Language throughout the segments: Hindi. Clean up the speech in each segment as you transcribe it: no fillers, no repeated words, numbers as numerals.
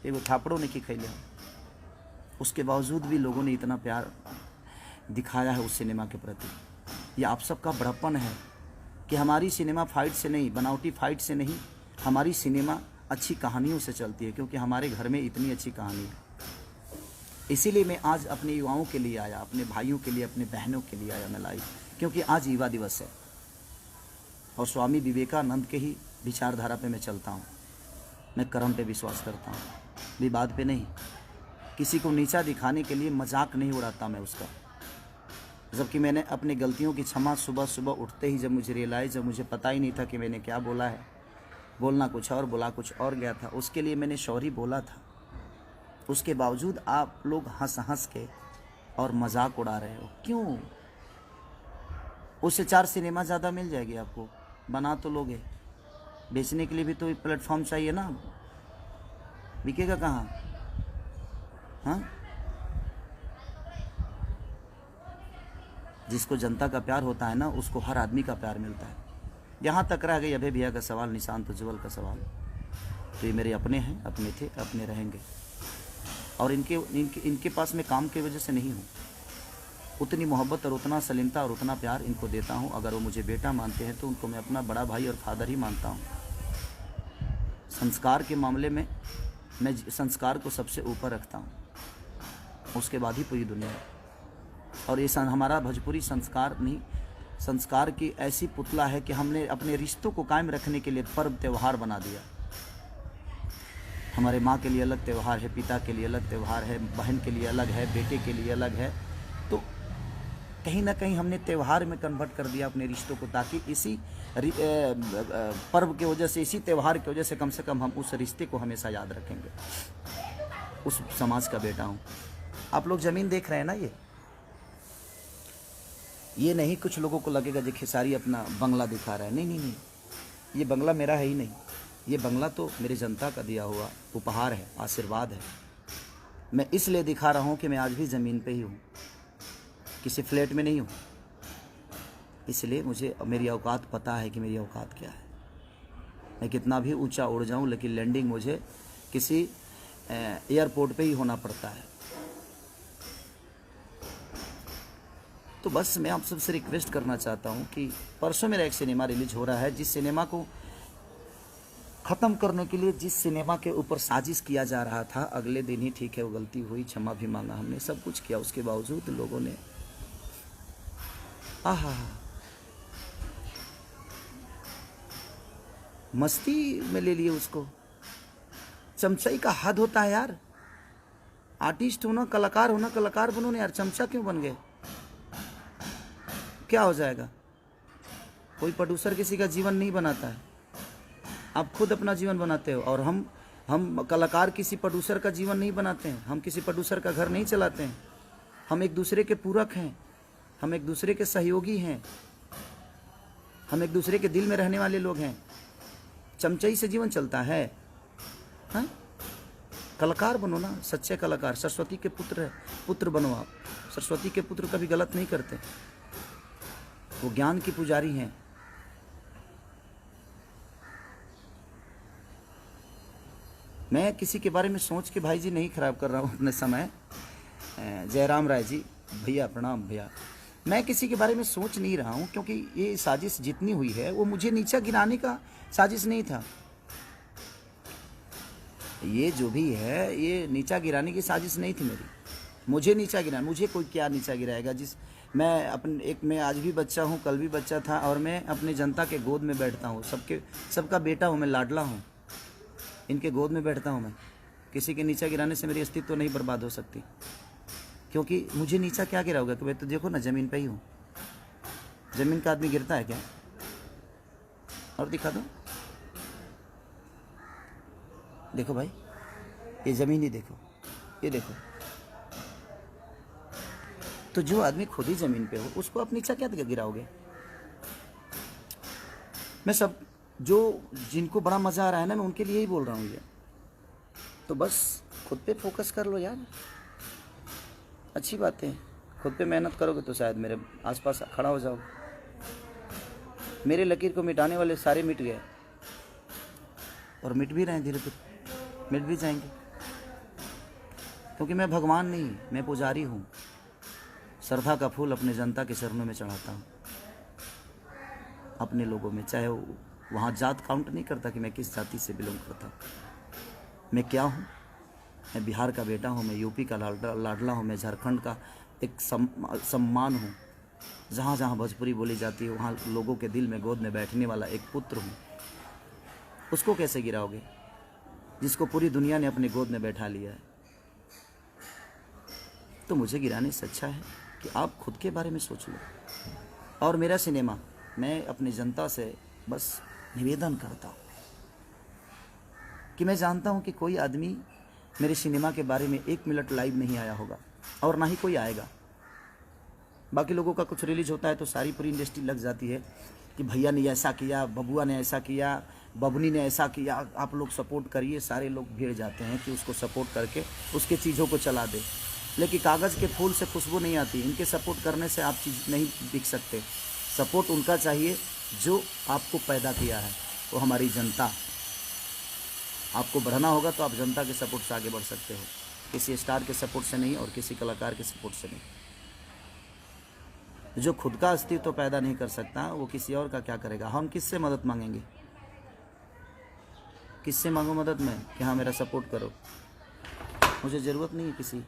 एगो थापड़ों ने की खैले। उसके बावजूद भी लोगों ने इतना प्यार दिखाया है उस सिनेमा के प्रति। ये आप सबका बड़प्पन है कि हमारी सिनेमा फाइट से नहीं, बनावटी फाइट से नहीं, हमारी सिनेमा अच्छी कहानियों से चलती है, क्योंकि हमारे घर में इतनी अच्छी कहानी है। इसीलिए मैं आज अपने युवाओं के लिए आया, अपने भाइयों के लिए, अपने बहनों के लिए आया मैं लाइव, क्योंकि आज युवा दिवस है और स्वामी विवेकानंद के ही विचारधारा पे मैं चलता हूँ। मैं कर्म पे विश्वास करता हूँ, विवाद पे नहीं। किसी को नीचा दिखाने के लिए मजाक नहीं उड़ाता मैं उसका। जबकि मैंने अपनी गलतियों की क्षमा सुबह सुबह उठते ही जब मुझे रियलाइज़, जब मुझे पता ही नहीं था कि मैंने क्या बोला है, बोलना कुछ और बोला कुछ और गया था, उसके लिए मैंने सॉरी बोला था। उसके बावजूद आप लोग हंस हंस के और मजाक उड़ा रहे हो, क्यों? उससे 4 सिनेमा ज़्यादा मिल जाएगी आपको, बना तो लोगे, बेचने के लिए भी तो प्लेटफॉर्म चाहिए ना, बिकेगा कहाँ? हाँ, जिसको जनता का प्यार होता है ना, उसको हर आदमी का प्यार मिलता है। यहाँ तक रह गई अभय भैया का सवाल, निशांत उज्ज्वल का सवाल, तो ये मेरे अपने हैं, अपने थे, अपने रहेंगे। और इनके पास मैं काम की वजह से नहीं हूँ, उतनी मोहब्बत और उतना सलीमता और उतना प्यार इनको देता हूँ। अगर वो मुझे बेटा मानते हैं तो उनको मैं अपना बड़ा भाई और फादर ही मानता हूँ। संस्कार के मामले में मैं संस्कार को सबसे ऊपर रखता हूँ, उसके बाद ही पूरी दुनिया। और ये हमारा भोजपुरी संस्कार नहीं, संस्कार की ऐसी पुतला है कि हमने अपने रिश्तों को कायम रखने के लिए पर्व त्यौहार बना दिया। हमारे माँ के लिए अलग त्यौहार है, पिता के लिए अलग त्यौहार है, बहन के लिए अलग है, बेटे के लिए अलग है। तो कहीं ना कहीं हमने त्यौहार में कन्वर्ट कर दिया अपने रिश्तों को, ताकि इसी पर्व की वजह से, इसी त्यौहार की वजह से कम हम उस रिश्ते को हमेशा याद रखेंगे। उस समाज का बेटा हूँ। आप लोग ज़मीन देख रहे हैं ना, ये नहीं कुछ लोगों को लगेगा जो खेसारी अपना बंगला दिखा रहा है। नहीं नहीं नहीं, ये बंगला मेरा है ही नहीं, ये बंगला तो मेरी जनता का दिया हुआ उपहार है, आशीर्वाद है। मैं इसलिए दिखा रहा हूँ कि मैं आज भी ज़मीन पे ही हूँ, किसी फ्लैट में नहीं हूँ। इसलिए मुझे मेरी औकात पता है कि मेरी औकात क्या है। मैं कितना भी ऊंचा उड़ जाऊँ, लेकिन लैंडिंग मुझे किसी एयरपोर्ट पे ही होना पड़ता है। तो बस मैं आप सबसे रिक्वेस्ट करना चाहता हूँ कि परसों मेरा एक सिनेमा रिलीज हो रहा है, जिस सिनेमा को ख़त्म करने के लिए, जिस सिनेमा के ऊपर साजिश किया जा रहा था, अगले दिन ही ठीक है वो गलती हुई, क्षमा भी मांगा हमने, सब कुछ किया। उसके बावजूद लोगों ने आहा मस्ती में ले लिए उसको। चमचाई का हद होता है यार। आर्टिस्ट हो ना, कलाकार हो ना, कलाकार बनो ना यार, चमचा क्यों बन गए? क्या हो जाएगा? कोई प्रोड्यूसर किसी का जीवन नहीं बनाता है, आप खुद अपना जीवन बनाते हो। और हम कलाकार किसी प्रोड्यूसर का जीवन नहीं बनाते हैं, हम किसी प्रोड्यूसर का घर नहीं चलाते हैं। हम एक दूसरे के पूरक हैं, हम एक दूसरे के सहयोगी हैं, हम एक दूसरे के दिल में रहने वाले लोग हैं। चमचई से जीवन चलता है? हाँ, कलाकार बनो ना, सच्चे कलाकार। सरस्वती के पुत्र बनो आप। सरस्वती के पुत्र कभी गलत नहीं करते, वो ज्ञान की पुजारी हैं। मैं किसी के बारे में सोच के भाई जी नहीं खराब कर रहा हूँ अपने समय। जयराम राय जी, भैया प्रणाम भैया। मैं किसी के बारे में सोच नहीं रहा हूँ, क्योंकि ये साजिश जितनी हुई है वो मुझे नीचा गिराने का साजिश नहीं था। ये जो भी है ये नीचा गिराने की साजिश नहीं थी मेरी। मुझे नीचा गिरा, मुझे कोई क्या नीचा गिराएगा? मैं आज भी बच्चा हूँ, कल भी बच्चा था, और मैं अपनी जनता के गोद में बैठता हूँ। सबका बेटा हूँ मैं, लाडला हूँ, इनके गोद में बैठता हूँ मैं। किसी के नीचा गिराने से मेरी अस्तित्व नहीं बर्बाद हो सकती, क्योंकि मुझे नीचा क्या गिराओगे? कि भाई तो देखो ना, ज़मीन पे ही हूँ। ज़मीन का आदमी गिरता है क्या? और दिखा दो, देखो भाई, ये ज़मीन ही देखो, ये देखो। तो जो आदमी खुद ही ज़मीन पे हो, उसको आप नीचा क्या गिराओगे? मैं सब जिनको बड़ा मज़ा आ रहा है ना, मैं उनके लिए ही बोल रहा हूँ ये। तो बस खुद पे फोकस कर लो यार, अच्छी बात है। खुद पे मेहनत करोगे तो शायद मेरे आसपास खड़ा हो जाओगे। मेरे लकीर को मिटाने वाले सारे मिट गए, और मिट भी रहे हैं, धीरे धीरे मिट भी जाएंगे। क्योंकि मैं भगवान नहीं, मैं पुजारी हूँ। श्रद्धा का फूल अपने जनता के चरणों में चढ़ाता हूँ, अपने लोगों में। चाहे वहाँ जात काउंट नहीं करता कि मैं किस जाति से बिलोंग करता हूँ। मैं क्या हूँ? मैं बिहार का बेटा हूँ, मैं यूपी का लाडला हूँ, मैं झारखंड का एक सम्मान हूँ। जहाँ जहाँ भोजपुरी बोली जाती है वहाँ लोगों के दिल में गोद में बैठने वाला एक पुत्र हूँ। उसको कैसे गिराओगे जिसको पूरी दुनिया ने अपने गोद में बैठा लिया है? तो मुझे गिराने से अच्छा है कि आप खुद के बारे में सोच लो। और मेरा सिनेमा, मैं अपनी जनता से बस निवेदन करता हूँ कि मैं जानता हूँ कि कोई आदमी मेरे सिनेमा के बारे में 1 मिनट लाइव नहीं आया होगा और ना ही कोई आएगा। बाकी लोगों का कुछ रिलीज होता है तो सारी पूरी इंडस्ट्री लग जाती है कि भैया ने ऐसा किया, बबुआ ने ऐसा किया, बबनी ने ऐसा किया, आप लोग सपोर्ट करिए। सारे लोग भीड़ जाते हैं कि उसको सपोर्ट करके उसके चीज़ों को चला दे। लेकिन कागज़ के फूल से खुशबू नहीं आती। इनके सपोर्ट करने से आप चीज़ नहीं दिख सकते। सपोर्ट उनका चाहिए जो आपको पैदा किया है, वो हमारी जनता। आपको बढ़ना होगा तो आप जनता के सपोर्ट से आगे बढ़ सकते हो, किसी स्टार के सपोर्ट से नहीं और किसी कलाकार के सपोर्ट से नहीं। जो खुद का अस्तित्व तो पैदा नहीं कर सकता वो किसी और का क्या करेगा? हम किससे मदद मांगेंगे? किससे मांगो मदद मैं कि हाँ मेरा सपोर्ट करो? मुझे ज़रूरत नहीं है किसी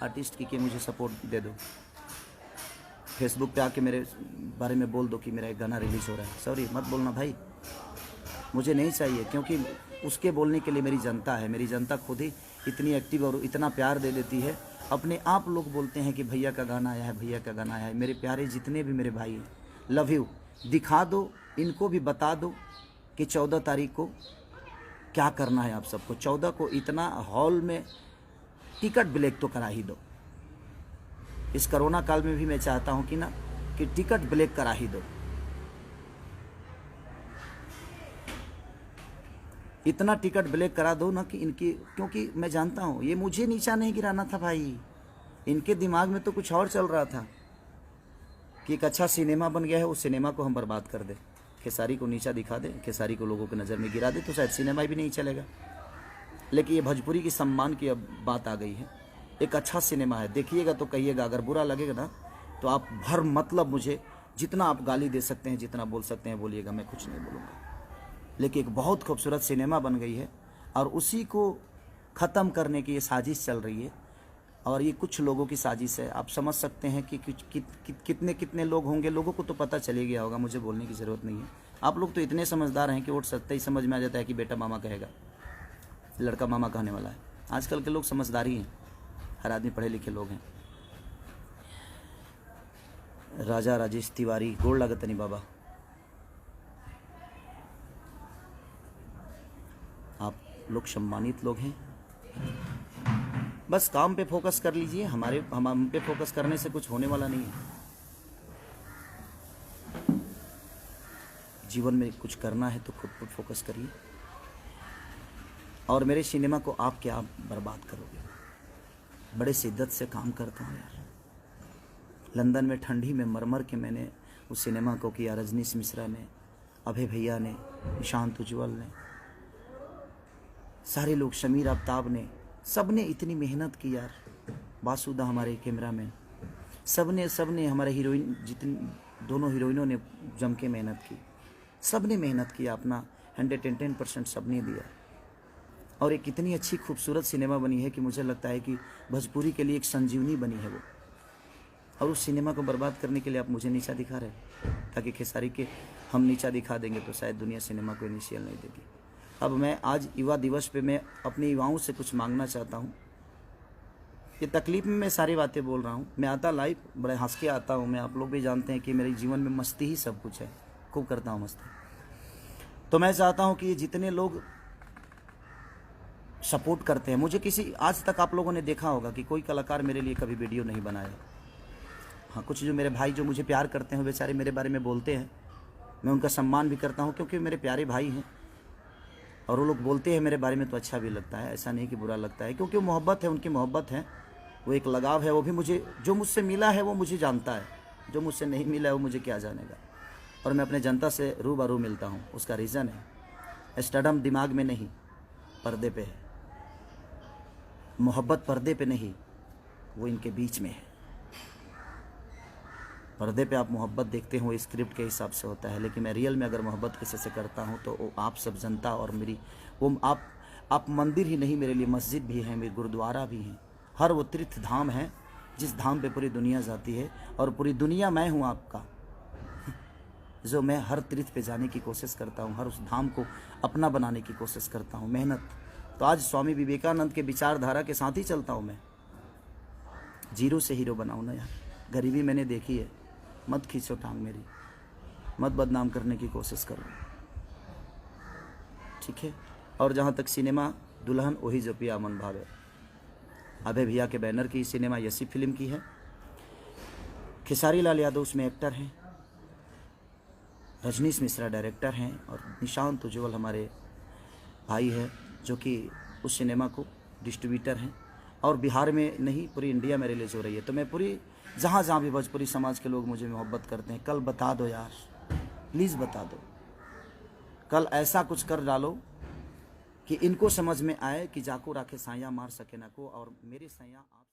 आर्टिस्ट की कि मुझे सपोर्ट दे दो। फेसबुक पे आके मेरे बारे में बोल दो कि मेरा एक गाना रिलीज़ हो रहा है। सॉरी, मत बोलना भाई, मुझे नहीं चाहिए। क्योंकि उसके बोलने के लिए मेरी जनता है। मेरी जनता खुद ही इतनी एक्टिव और इतना प्यार दे देती है। अपने आप लोग बोलते हैं कि भैया का गाना आया है, भैया का गाना आया है। मेरे प्यारे जितने भी मेरे भाई हैं, लव यू। दिखा दो, इनको भी बता दो कि 14 तारीख को क्या करना है आप सबको। 14 को इतना हॉल में टिकट ब्लैक तो करा ही दो। इस कोरोना काल में भी मैं चाहता हूँ कि ना कि टिकट ब्लैक करा ही दो। इतना टिकट ब्लैक करा दो ना कि इनकी, क्योंकि मैं जानता हूँ ये मुझे नीचा नहीं गिराना था भाई। इनके दिमाग में तो कुछ और चल रहा था कि एक अच्छा सिनेमा बन गया है, उस सिनेमा को हम बर्बाद कर दें, खेसारी को नीचा दिखा दें, खेसारी को लोगों की नज़र में गिरा दे तो शायद सिनेमा भी नहीं चलेगा। लेकिन ये भोजपुरी की सम्मान की अब बात आ गई है। एक अच्छा सिनेमा है, देखिएगा तो कहिएगा। अगर बुरा लगेगा ना तो आप भर मतलब मुझे जितना आप गाली दे सकते हैं, जितना बोल सकते हैं बोलिएगा, मैं कुछ नहीं बोलूँगा। लेकिन एक बहुत खूबसूरत सिनेमा बन गई है और उसी को ख़त्म करने की ये साजिश चल रही है। और ये कुछ लोगों की साजिश है। आप समझ सकते हैं कि कितने कितने लोग होंगे। लोगों को तो पता चले गया होगा, मुझे बोलने की ज़रूरत नहीं है। आप लोग तो इतने समझदार हैं कि वोट सत्ता ही समझ में आ जाता है कि बेटा मामा कहेगा, लड़का मामा कहने वाला है। आजकल के लोग समझदारी हैं, हर आदमी पढ़े लिखे लोग हैं। राजा राजेश तिवारी, गोड़ लागतनी बाबा, आप लोग सम्मानित लोग हैं। बस काम पे फोकस कर लीजिए। हम पे फोकस करने से कुछ होने वाला नहीं है। जीवन में कुछ करना है तो खुद पर फोकस करिए। और मेरे सिनेमा को आप क्या बर्बाद करोगे? बड़े शिद्दत से काम करता हूँ यार। लंदन में ठंडी में मर के मैंने उस सिनेमा को किया। रजनीश मिश्रा ने, अभय भैया ने, निशांत उज्ज्वल ने, सारे लोग, शमीर आफ्ताब ने, सब ने इतनी मेहनत की यार। बासुदा हमारे कैमरामैन, सब ने हमारे हीरोइन, जितनी दोनों हीरोइनों ने जम के मेहनत की। सब ने मेहनत किया, अपना 110% सब ने दिया। और एक इतनी अच्छी खूबसूरत सिनेमा बनी है कि मुझे लगता है कि भोजपुरी के लिए एक संजीवनी बनी है वो। और उस सिनेमा को बर्बाद करने के लिए आप मुझे नीचा दिखा रहे हैं, ताकि खेसारी के हम नीचा दिखा देंगे तो शायद दुनिया सिनेमा को इनिशियल नहीं देगी। अब मैं आज युवा दिवस पे मैं अपने युवाओं से कुछ मांगना चाहता हूँ। ये तकलीफ़ में मैं सारी बातें बोल रहा हूँ। मैं आता लाइव बड़े हंस के आता हूँ। मैं, आप लोग भी जानते हैं कि मेरे जीवन में मस्ती ही सब कुछ है, खूब करता हूँ मस्ती। तो मैं चाहता हूँ कि जितने लोग सपोर्ट करते हैं मुझे, किसी आज तक आप लोगों ने देखा होगा कि कोई कलाकार मेरे लिए कभी वीडियो नहीं बनाया। हाँ, कुछ जो मेरे भाई जो मुझे प्यार करते हैं बेचारे मेरे बारे में बोलते हैं, मैं उनका सम्मान भी करता हूँ क्योंकि मेरे प्यारे भाई हैं। और वो लोग बोलते हैं मेरे बारे में तो अच्छा भी लगता है, ऐसा नहीं कि बुरा लगता है, क्योंकि वो मोहब्बत है, उनकी मोहब्बत है, वो एक लगाव है। वो भी मुझे, जो मुझसे मिला है वो मुझे जानता है, जो मुझसे नहीं मिला है वो मुझे क्या जानेगा। और मैं अपने जनता से रूबरू मिलता हूँ। उसका रीज़न है स्टडम दिमाग में नहीं, पर्दे पे है। मोहब्बत पर्दे पे नहीं, वो इनके बीच में है। पर्दे पे आप मोहब्बत देखते हो स्क्रिप्ट के हिसाब से होता है, लेकिन मैं रियल में अगर मोहब्बत किसी से करता हूँ तो वो आप सब जनता और मेरी वो आप मंदिर ही नहीं, मेरे लिए मस्जिद भी है, मेरे गुरुद्वारा भी है, हर वो तीर्थ धाम है जिस धाम पे पूरी दुनिया जाती है, और पूरी दुनिया मैं हूँ आपका, जो मैं हर तीर्थ पे जाने की कोशिश करता हूँ, हर उस धाम को अपना बनाने की कोशिश करता हूँ, मेहनत। तो आज स्वामी विवेकानंद के विचारधारा के साथ ही चलता हूँ मैं। जीरो से हीरो बनाऊँ ना यार, गरीबी मैंने देखी है, मत खींचो टांग मेरी, मत बदनाम करने की कोशिश करो, ठीक है। और जहाँ तक सिनेमा, दुल्हन वही जो पिया मन भावे, अभय भैया के बैनर की सिनेमा यसी फिल्म की है। खेसारी लाल यादव उसमें एक्टर हैं, रजनीश मिश्रा डायरेक्टर हैं, और निशांत उज्ज्वल हमारे भाई है जो कि उस सिनेमा को डिस्ट्रीब्यूटर हैं। और बिहार में नहीं, पूरी इंडिया में रिलीज़ हो रही है। तो मैं पूरी जहाँ जहाँ भी भोजपुरी समाज के लोग मुझे मोहब्बत करते हैं, कल बता दो यार, प्लीज़ बता दो, कल ऐसा कुछ कर डालो कि इनको समझ में आए कि जाको राखे साया मार सके ना को, और मेरी साया आप